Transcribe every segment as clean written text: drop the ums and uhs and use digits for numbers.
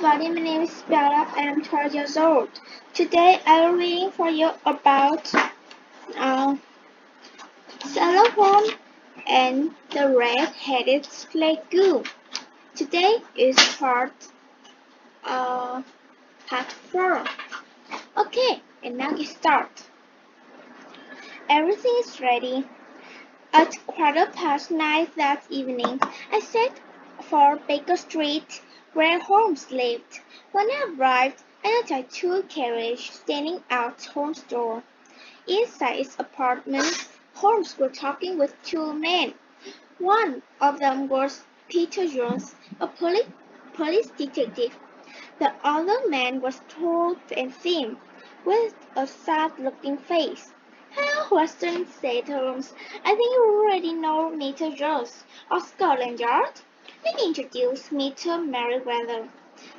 everybody, my name is Bella and I'm 12 years old. Today I will reading for you about Sherlock and the Red-Headed Lagoon. Today is part 4. Okay, and now we start. Everything is ready. At 9:15 that evening, I set for Baker Street, where Holmes lived. When I arrived, I noticed two carriages standing out Holmes' door. Inside his apartment, Holmes was talking with two men. One of them was Peter Jones, a police detective. The other man was tall and thin, with a sad-looking face. "Hello, Weston," said Holmes. "I think you already know Mr. Jones, of Scotland Yard. Let me introduce Mr. Merriweather.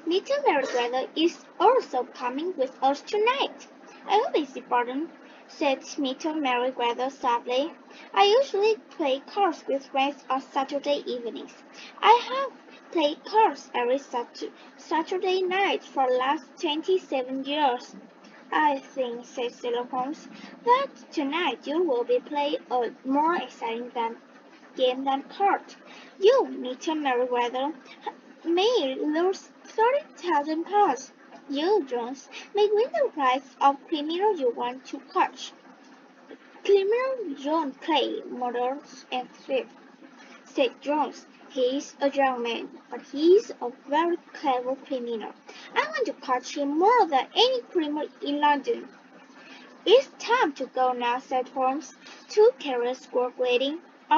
Mr. Merriweather is also coming with us tonight." "I beg your pardon," said Mr. Merriweather sadly. "I usually play cards with friends on Saturday evenings. I have played cards every Saturday night for the last 27 years. "I think," said Sherlock Holmes, "that tonight you will be playing a more exciting game than cards. You, Mr. Merriweather, may lose £30,000. You, Jones, may win the prize of criminal you want to catch. Criminal John Clay, murders and theft," said Jones. "He's a young man, but he's a very clever criminal. I want to catch him more than any criminal in London." "It's time to go now," said Holmes. "Two carriages are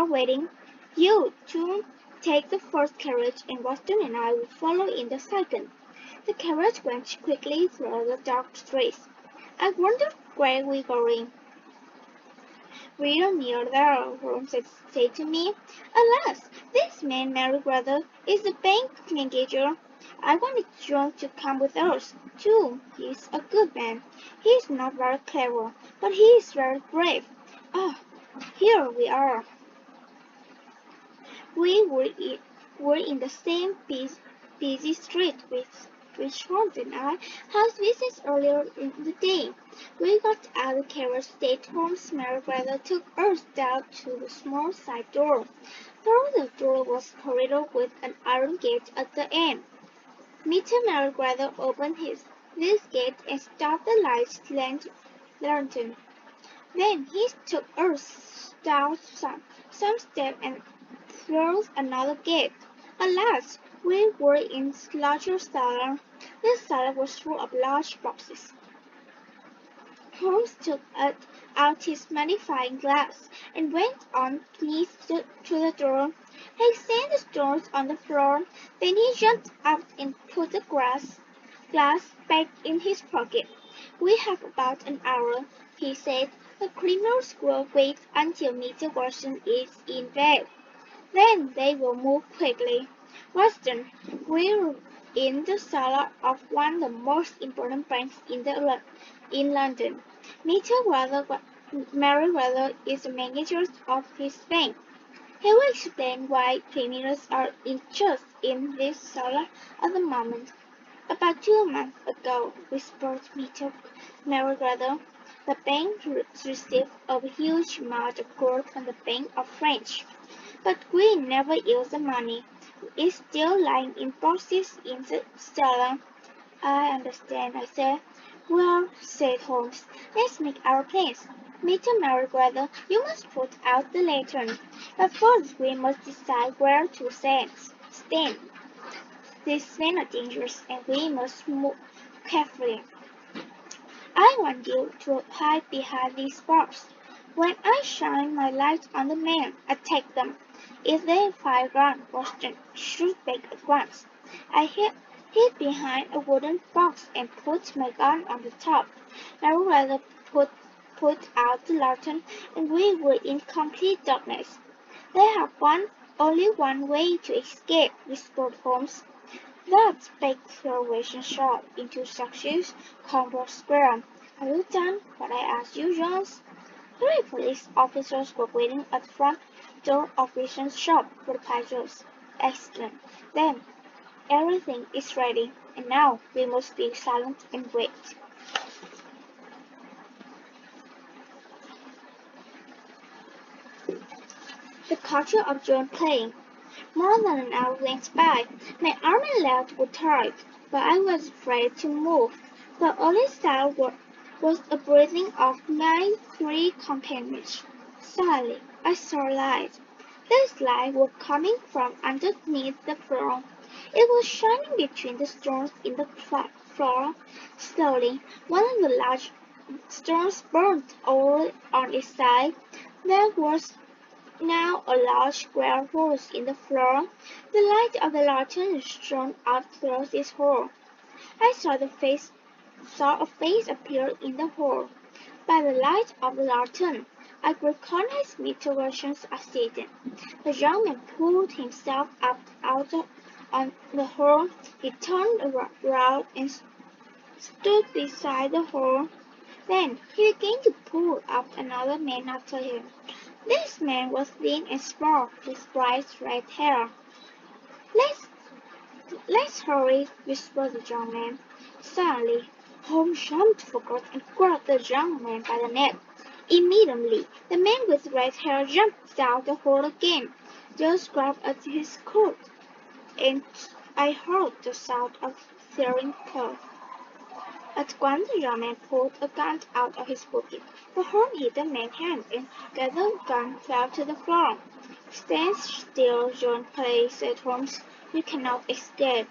waiting. You two take the first carriage, and Watson and I will follow in the second." The carriage went quickly through the dark streets. "I wonder where we're going." "We're near there," Holmes said to me. "Alas, this man Merriweather is the bank manager. I wanted John to come with us, too. He's a good man. He's not very clever, but he is very brave. Ah, here we are." We were in the same busy street with which Holmes and I had visited earlier in the day. We got out of the carriage that Holmes Merriweather took us down to the small side door. Through the door was a corridor with an iron gate at the end. Mr. Merriweather opened this gate and stopped the lantern. Then he took us down some steps and through another gate. At last, we were in a larger cellar. The cellar was full of large boxes. Holmes took out his magnifying glass and went on knees to the door. He examined the stones on the floor. Then he jumped up and put the glass back in his pocket. "We have about an hour," he said. "The criminals will wait until Mr. Watson is in bed. Then they will move quickly. Watson, we're in the cellar of one of the most important banks in London. Mr. Merriweather is the manager of his bank. He will explain why criminals are interested in this cellar at the moment." "About 2 months ago," whispered Mr. Merriweather, "the bank received a huge amount of gold from the Bank of France. But we never used the money. It's still lying in boxes in the cellar." "I understand," I said. "Well," said Holmes, "let's make our plans. Mr. Merriweather, you must put out the lantern. But first we must decide where to stand. These men are dangerous, and we must move carefully. I want you to hide behind these bars. When I shine my light on the men, attack them. If they fire guns, Watson, shoot back at once." I hid behind a wooden box and put my gun on the top. Merriweather put out the lantern, and we were in complete darkness. "They have only one way to escape," whispered Holmes. "That's big observation shot into Success Congress Square. Have you done what I asked you, Jones?" 3 police officers were waiting at the front door of Wilson's shop, replied Jones. "Excellent. Then everything is ready. and now we must be silent and wait. The culture of John playing. More than an hour went by. My arm and legs were tired, but I was afraid to move. The only sound was a breathing of my three companions. Suddenly, I saw light. This light was coming from underneath the floor. It was shining between the stones in the floor. Slowly, one of the large stones burned over on its side. There was now a large square hole in the floor. The light of the lantern shone out through this hole. I saw a face appear in the hole. By the light of the lantern, I recognized Mr. Wilson's assistant. The young man pulled himself up out of the hole. He turned around and stood beside the hole. Then he began to pull up another man after him. This man was thin and small, with bright red hair. Let's, let's hurry, whispered the young man. Suddenly, Holmes jumped forward and grabbed the young man by the neck. Immediately, the man with red hair jumped down the hole again. Just grabbed at his coat, and I heard the sound of tearing cloth. At once the young man pulled a gun out of his pocket. The horn hit the man's hand, and the gun fell to the floor. Stand still, John Clay, said Holmes. You cannot escape.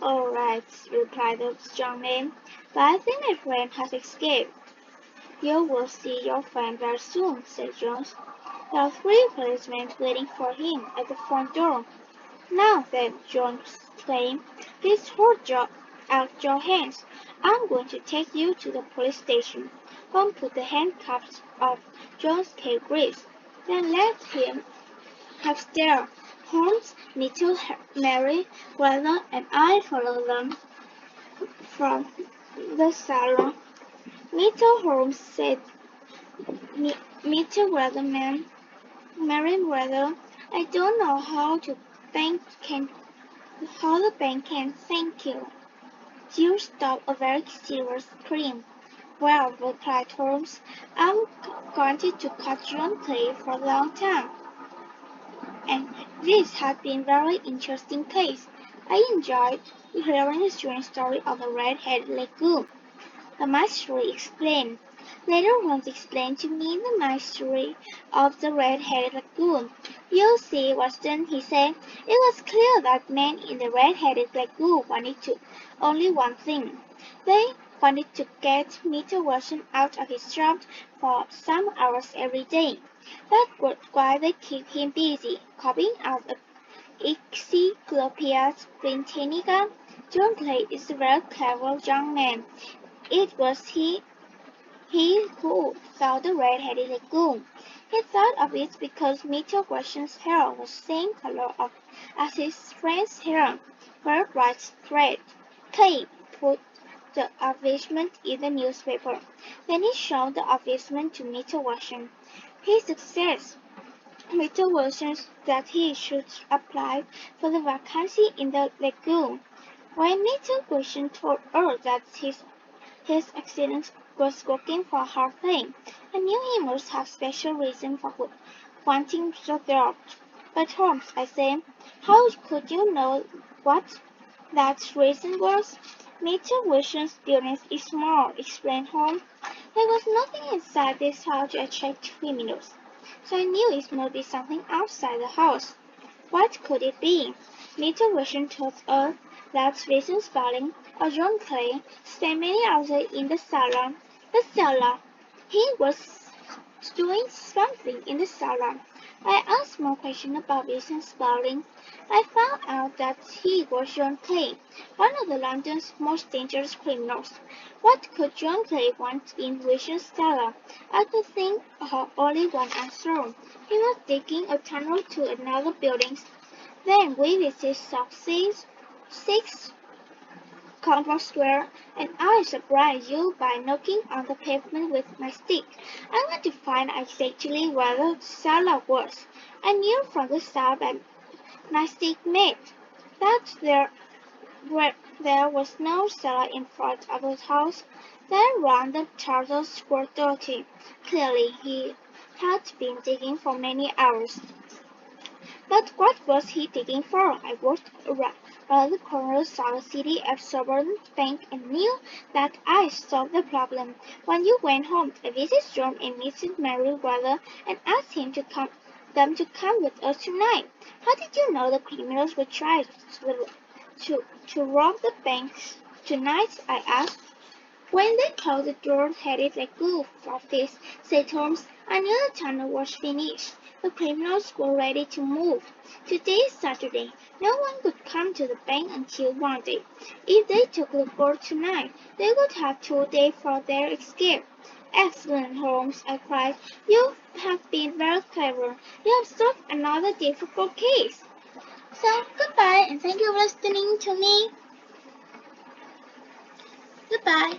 All right, replied the young man, but I think my friend has escaped. You will see your friend very soon, said Jones. There are 3 policemen waiting for him at the front door. Now then, Jones exclaimed, please hold out your hands. I'm going to take you to the police station. Holmes put the handcuffs of Jones K. Greaves, then led him upstairs. Holmes, Myrtle, Mary, Weather, and I followed them from the salon. Mr. Holmes said, Mr. Weatherman, Mary Weather, I don't know how the bank can thank you. Jill stopped a very serious scream. Well, replied Holmes, I've wanted to cut John Clay for a long time, and this has been a very interesting case. I enjoyed hearing the strange story of the red-headed lagoon. The mystery explained. Later Holmes explained to me the mystery of the red-headed lagoon. You see, Watson, he said, it was clear that men in the red-headed lagoon wanted only one thing. They wanted to get Mr. Watson out of his shop for some hours every day. That's why they keep him busy, copying out the Encyclopedia Britannica. John Clay is a very clever young man. It was he who saw the red-headed lagoon. He thought of it because Mr. Watson's hair was the same color as his friend's hair, very bright red. Clay put the advertisement in the newspaper. Then he showed the advertisement to Mr. Watson. His success. Mr. Watson that he should apply for the vacancy in the lagoon. When Mr. Watson told her that his accident was working for her thing, I knew he must have special reason for wanting the job. But Holmes, I said, how could you know what that reason was? Mr. Wilson's building is small, explained Holmes. There was nothing inside this house to attract criminals, so I knew it must be something outside the house. What could it be? Mr. Wilson told us that Wilson Spaulding, or John Clay, spent many hours in the cellar. The cellar. He was doing something in the cellar. I asked more questions about Wilson Spaulding. I found out that he was John Clay, one of the London's most dangerous criminals. What could John Clay want in Wilson's cellar? I could think of only one answer. He was digging a tunnel to another building. Then we visited South 6 Convert Square, and I surprised you by knocking on the pavement with my stick. I want to find exactly where the cellar was. I knew from the sound that my stick made that there There was no cellar in front of the house. The round turtles were dirty. Clearly he had been digging for many hours. But what was he digging for? I walked around the corner, saw the city absorbent bank, and knew that I solved the problem. When you went home, I visited John and Mrs. Merriweather and asked them to come with us tonight. How did you know the criminals would try to rob the banks tonight? I asked. When they closed the door headed a group of this, said Holmes, I knew the tunnel was finished. The criminals were ready to move. Today is Saturday. No one could come to the bank until Monday. If they took the boat tonight, they would have 2 days for their escape. Excellent, Holmes, I cried. You have been very clever. You have solved another difficult case. So, goodbye and thank you for listening to me. Goodbye.